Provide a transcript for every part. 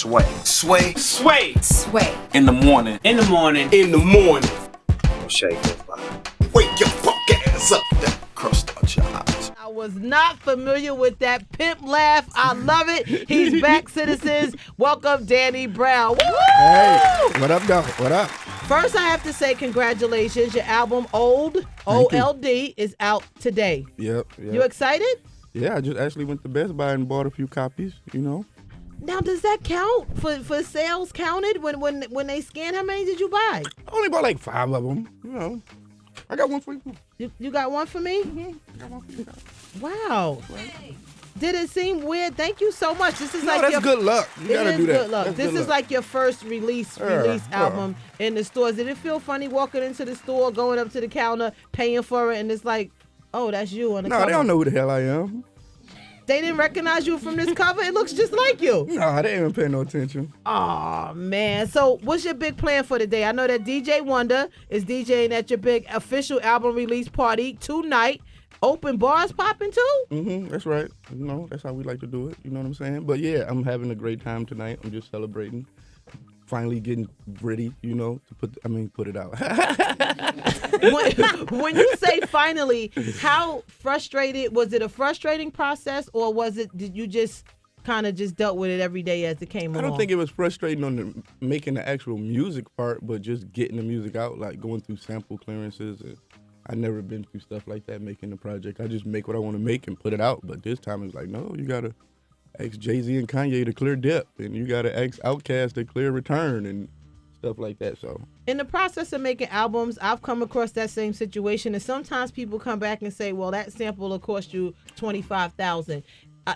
Sway. Sway. Sway. Sway. In the morning. In the morning. In the morning. Shake goes by. Wake your punk ass up. That crust out your eyes. I was not familiar with that pimp laugh. I love it. He's back, citizens. Welcome, Danny Brown. Woo! Hey, what up, though? What up? First, I have to say congratulations. Your album, Old, O-L-D, is out today. Yep. You excited? Yeah, I just actually went to Best Buy and bought a few copies, you know. Now, does that count for sales counted when they scan? How many did you buy? I only bought like 5 of them, you know. I got one for you. You got one for me? I got one for you. Wow. Did it seem weird? Thank you so much. This is No, like that's your, good luck. You gotta do that. Good luck. That's This good is luck. like your first release album in the stores. Did it feel funny walking into the store, going up to the counter, paying for it, and it's like, oh, that's you on the cover? No, they don't know who the hell I am. They didn't recognize you from this cover? It looks just like you. No, they ain't even paying no attention. Oh, man. So what's your big plan for the day? I know that DJ Wonder is DJing at your big official album release party tonight. Open bars popping too? That's right. You know, that's how we like to do it. You know what I'm saying? But yeah, I'm having a great time tonight. I'm just celebrating. Finally getting ready, you know, to put it out. When you say finally, how frustrated, was it a frustrating process, or did you just kind of just dealt with it every day as it came along? I don't think it was frustrating on making the actual music part, but just getting the music out, like going through sample clearances. And I've never been through stuff like that making the project. I just make what I want to make and put it out. But this time it's like, no, you got to ask Jay-Z and Kanye to clear dip, and you got to ask Outkast to clear return and stuff like that. So in the process of making albums, I've come across that same situation, and sometimes people come back and say, well, that sample will cost you $25,000.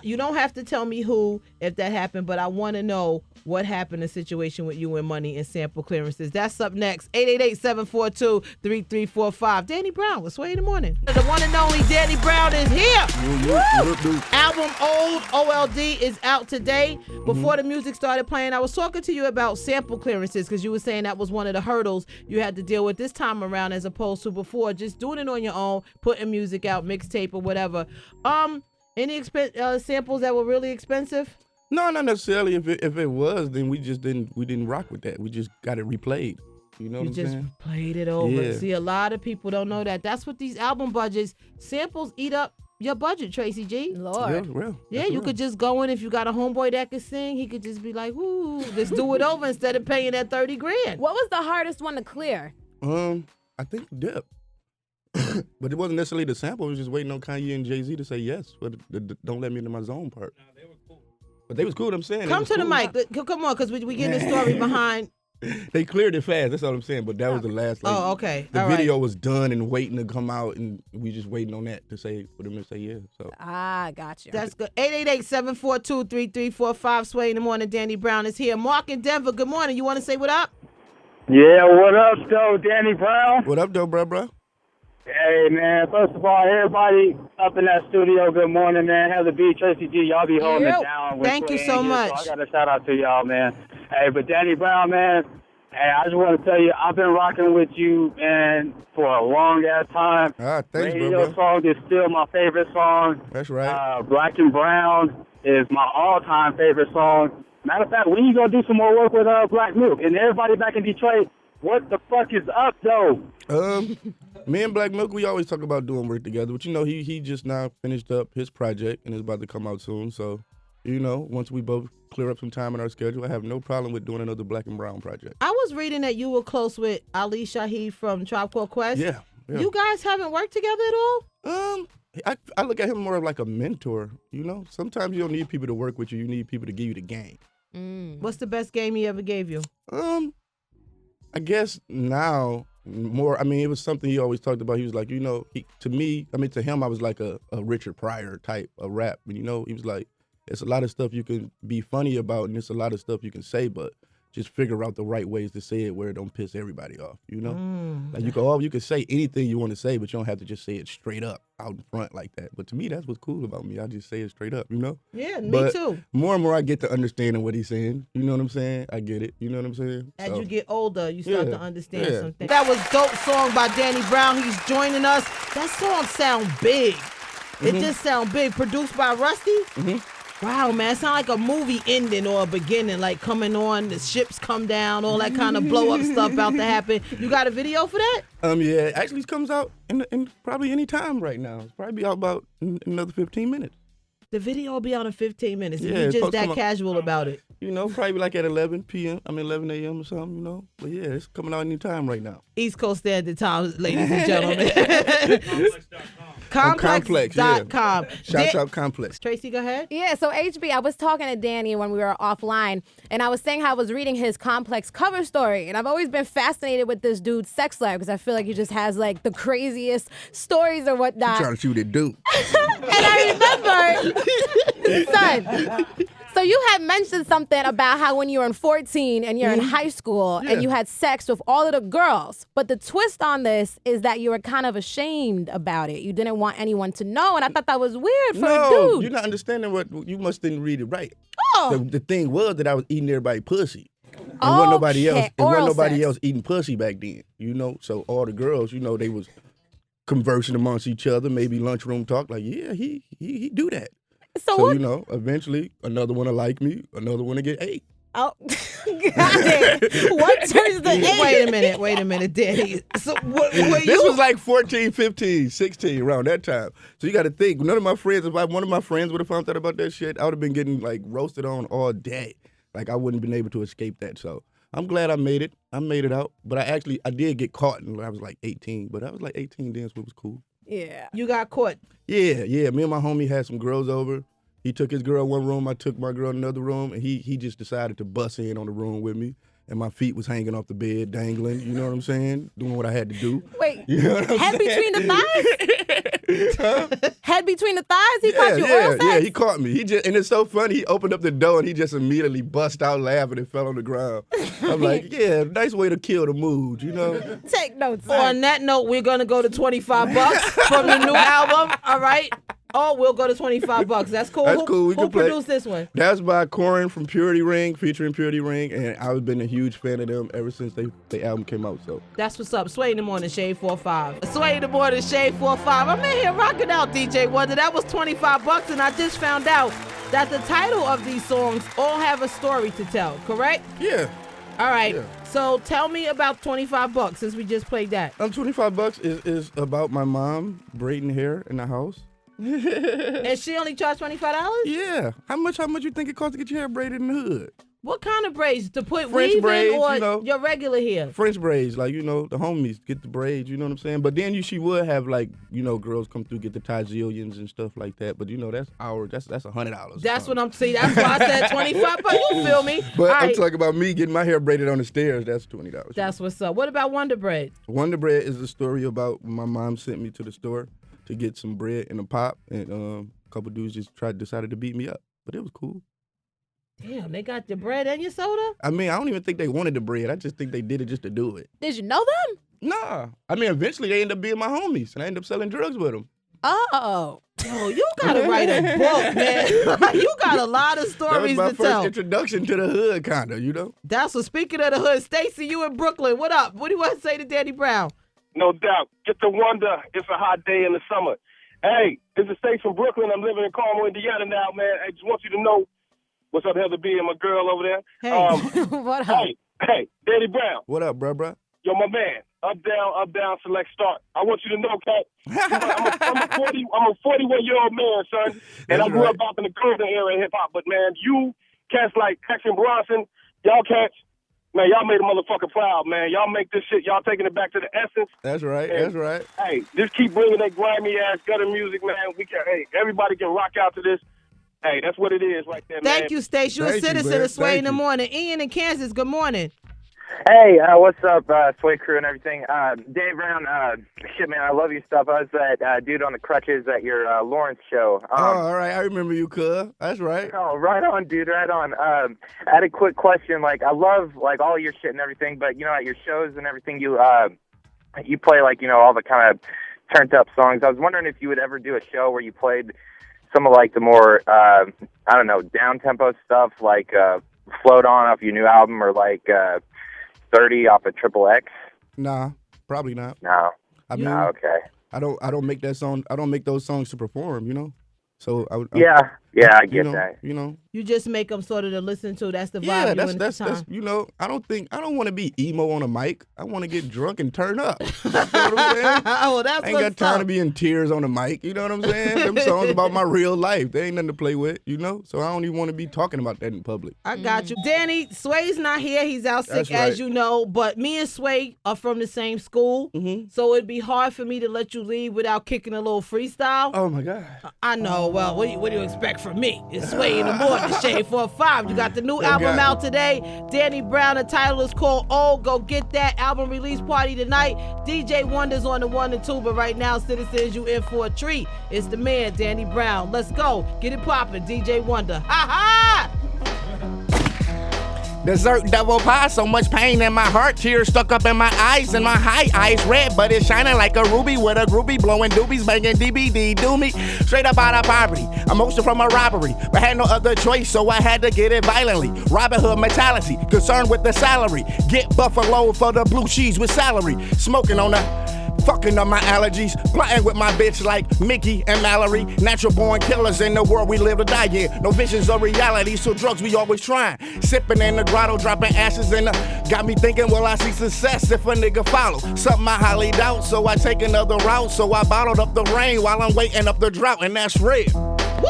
You don't have to tell me who, if that happened, but I want to know what happened in the situation with you and money and sample clearances. That's up next. 888-742-3345. Danny Brown with Sway in the Morning. The one and only Danny Brown is here. Album Old, O-L-D, is out today. Before the music started playing, I was talking to you about sample clearances because you were saying that was one of the hurdles you had to deal with this time around as opposed to before, just doing it on your own, putting music out, mixtape or whatever. Any samples that were really expensive? no, not necessarily. If it was, then we didn't rock with that. We just got it replayed. You know what I'm saying? You just played it over. Yeah. See, a lot of people don't know that. That's what these album budgets, samples eat up your budget, Tracy G. Lord. Yeah, you could just go in if you got a homeboy that could sing. He could just be like, "Woo, just do it over," instead of paying that $30,000. What was the hardest one to clear? I think Dip. But it wasn't necessarily the sample. It was just waiting on Kanye and Jay-Z to say yes. But the don't let me into my zone part. Nah, they were cool. But they was cool, I'm saying. Come to the mic. Come on, because we getting the story behind. They cleared it fast. That's all I'm saying. But that was the last. Like, Oh, okay. The All video right. was done and waiting to come out, and we just waiting on that for them to say yeah. So Gotcha. That's good. 888-742-3345. Sway in the Morning. Danny Brown is here. Mark in Denver, good morning. You want to say what up? Yeah, what up, though, Danny Brown? what up, though, bro? Hey, man, first of all, everybody up in that studio, good morning, man. Heather B, Tracy G, y'all be holding it down. Thank you so much. So I got a shout out to y'all, man. Hey, but Danny Brown, man, hey, I just want to tell you, I've been rocking with you, man, for a long-ass time. Thanks, Radio bro. song is still my favorite song. That's right. Black and Brown is my all-time favorite song. Matter of fact, when you gonna do some more work with Black Milk? And everybody back in Detroit, what the fuck is up, though? Me and Black Milk, we always talk about doing work together. But, you know, he just now finished up his project and is about to come out soon. So, you know, once we both clear up some time in our schedule, I have no problem with doing another Black and Brown project. I was reading that you were close with Ali Shaheed from Tribe Called Quest. Yeah. You guys haven't worked together at all? I look at him more of like a mentor, you know? Sometimes you don't need people to work with you. You need people to give you the game. What's the best game he ever gave you? I guess now more, it was something he always talked about. He was like, you know, to him, I was like a Richard Pryor type of rap. And, you know, he was like, it's a lot of stuff you can be funny about and it's a lot of stuff you can say, but just figure out the right ways to say it where it don't piss everybody off, you know? Like you can say anything you want to say, but you don't have to just say it straight up out in front like that. But to me, that's what's cool about me. I just say it straight up, you know? Yeah, me too. More and more I get to understanding what he's saying. You know what I'm saying? I get it. You know what I'm saying? As you get older, you start to understand Yeah. some things. That was dope song by Danny Brown. He's joining us. That song sound big. It just sound big. Produced by Rusty. Wow, man, it sounds like a movie ending or a beginning, like coming on, the ships come down, all that kind of blow up stuff about to happen. You got a video for that? Yeah, actually it comes out in probably any time right now. It's probably out about in another 15 minutes. The video will be out in 15 minutes. Yeah, You're it's just supposed to that come out- casual about it. You know, probably like at 11 p.m. 11 a.m. or something, you know. But yeah, it's coming out any time right now. East Coast Standard Time, ladies and gentlemen. Complex, yeah. Complex.com. Shouts out Complex. Tracy, go ahead. Yeah, so HB, I was talking to Danny when we were offline, and I was saying how I was reading his Complex cover story, and I've always been fascinated with this dude's sex life because I feel like he just has like the craziest stories or whatnot. Trying to shoot it, dude. And I remember, son, so you had mentioned something about how when you were 14 and you're in high school and you had sex with all of the girls, but the twist on this is that you were kind of ashamed about it. You didn't want anyone to know, and I thought that was weird for a dude. You're not understanding what you must didn't read it right. Oh. The thing was that I was eating everybody's pussy. And wasn't nobody else. And wasn't Oral nobody sex. else eating pussy back then. You know, so all the girls, you know, they was conversing amongst each other, maybe lunchroom talk. Like, yeah, he do that. So So what? you know, eventually another one will like me, another one will get ate. Oh, got it. What turns the eight? Wait a minute, Danny. So what This was like 14, 15, 16, around that time. So you got to think, none of my friends, if one of my friends would have found out about that shit, I would have been getting like roasted on all day. Like I wouldn't have been able to escape that. So I'm glad I made it. I made it out. But I did get caught when I was like 18. But I was like 18 then, so it was cool. Yeah. You got caught. Yeah. Me and my homie had some girls over. He took his girl in one room. I took my girl in another room. And he just decided to bust in on the room with me. And my feet was hanging off the bed, dangling. You know what I'm saying? Doing what I had to do. Wait, You know what I'm head saying? between the thighs? Huh? Head between the thighs? He caught you oral sex? Yeah, he caught me. And it's so funny. He opened up the door and he just immediately bust out laughing and fell on the ground. I'm like, yeah, nice way to kill the mood, you know? Take notes. So on that note, we're gonna go to $25 from the new album. All right. Oh, we'll go to $25. That's cool. That's cool. We who can play. produced this one? That's by Corin from Purity Ring, featuring Purity Ring, and I've been a huge fan of them ever since the album came out. So That's what's up. Sway in the morning, Shade 45. Sway in the morning, Shade 45. I'm in here rocking out, DJ Wonder. That was $25, and I just found out that the title of these songs all have a story to tell. Correct? yeah, All right. Yeah. So tell me about $25 since we just played that. $25 is about my mom braiding hair in the house. And she only charged $25? Yeah, how much you think it costs to get your hair braided in the hood? What kind of braids? To put French weave braids, in or you know. your regular hair? French braids, like, you know, the homies get the braids, you know what I'm saying? But then she would have, like, you know, girls come through, get the Tazillions and stuff like that. But, you know, that's $100. That's what I'm saying. That's why I said $25. You feel me? But All I'm right. talking about me getting my hair braided on the stairs. That's $20. That's what's up. What about Wonder Bread? Wonder Bread is a story about when my mom sent me to the store to get some bread and a pop, and a couple dudes just decided to beat me up. But it was cool. Damn, they got the bread and your soda? I mean, I don't even think they wanted the bread. I just think they did it just to do it. Did you know them? Nah. I mean, eventually they end up being my homies, and I end up selling drugs with them. Oh. Yo, you gotta write a book, man. You got a lot of That was stories my to first tell. introduction to the hood, kind of, you know? That's what, speaking of the hood, Stacy, you in Brooklyn. What up? What do you want to say to Danny Brown? No doubt. Get the wonder. It's a hot day in the summer. Hey, this is Stace from Brooklyn. I'm living in Carmel, Indiana now, man. I just want you to know what's up, Heather B and my girl over there. Hey. What up? Hey, Danny Brown. What up, bruh? Yo, my man. Up, down, select, start. I want you to know, Cat. I'm a 41-year-old man, son. And That's I grew right. up out in the golden era of hip-hop. But, man, you cats like Paxton Bronson, y'all cats, man, y'all made a motherfucker proud, man. Y'all make this shit. Y'all taking it back to the essence. That's right. And, That's right. Hey, just keep bringing that grimy-ass gutter music, man. Everybody can rock out to this. Hey, that's what it is right there, man. Thank you, Stacy. You're a Thank you, citizen man. of Sway in Thank the you. morning. Ian in Kansas, good morning. Hey, what's up, Sway crew and everything? Dave Brown, shit, man, I love your stuff. I was that dude on the crutches at your Lawrence show. Oh, all right. I remember you, cuz. That's right. Oh, right on, dude, right on. I had a quick question. Like, I love, like, all your shit and everything, but, you know, at your shows and everything, you play, like, you know, all the kind of turned-up songs. I was wondering if you would ever do a show where you played some of, like, the more, I don't know, down-tempo stuff, like Float On off your new album, or, like, 30 off of Triple X? Nah, probably not. No. I mean, No, okay. I don't make that song. I don't make those songs to perform, you know. So Yeah. Yeah, I get that. You know. You just make them sort of to listen to. That's the vibe Yeah, you in at the that's time. you know. I don't want to be emo on a mic. I want to get drunk and turn up. You know what I'm saying? Oh, that's I ain't got what's time up. to be in tears on the mic. You know what I'm saying? Them songs about my real life. They ain't nothing to play with. You know. So I don't even want to be talking about that in public. I got you. Danny, Sway's not here. He's out sick, That's right. as you know. But me and Sway are from the same school. So it'd be hard for me to let you leave without kicking a little freestyle. Oh, my God. I know. Well, what do you expect from me? It's Sway in the morning, Shade 4-5. You got the new album out today. Danny Brown. The title is called Oh. Go get that. Album release party tonight. DJ Wonder's on the 1 and 2, but right now, citizens, you in for a treat. It's the man, Danny Brown. Let's go. Get it poppin', DJ Wonder. Ha ha! Dessert double pie, so much pain in my heart. Tears stuck up in my eyes, and my high eyes red, but it's shining like a ruby with a groupie blowing doobies, banging DBD. Do me straight up out of poverty. Emotion from a robbery, but had no other choice, so I had to get it violently. Robin Hood mentality, concerned with the salary. Get buffalo for the blue cheese with salary. Smoking on the fucking up my allergies, plotting with my bitch like Mickey and Mallory. Natural born killers in the world we live to die in. No visions of reality, so drugs we always trying. Sipping in the grotto, dropping ashes in the. Got me thinking, will I see success if a nigga follow? Something I highly doubt, so I take another route. So I bottled up the rain while I'm waiting up the drought, and that's real. Woo!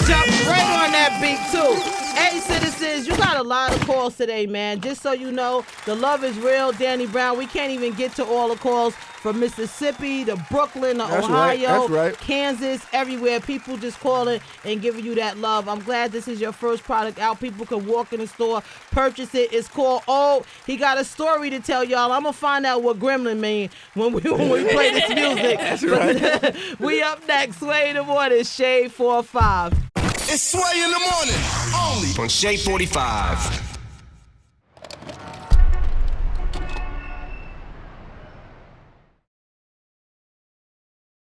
Jump right on that beat, too. Hey, citizens, you got a lot of calls today, man. Just so you know, the love is real, Danny Brown. We can't even get to all the calls from Mississippi to Brooklyn to Ohio, Kansas, everywhere. People just calling and giving you that love. I'm glad this is your first product out. People can walk in the store, purchase it. It's called Oh. He got a story to tell y'all. I'm going to find out what Gremlin mean when we play this music. That's right. We up next. Sway in the morning, Shade 4-5. It's Sway in the morning, only On Shade 45.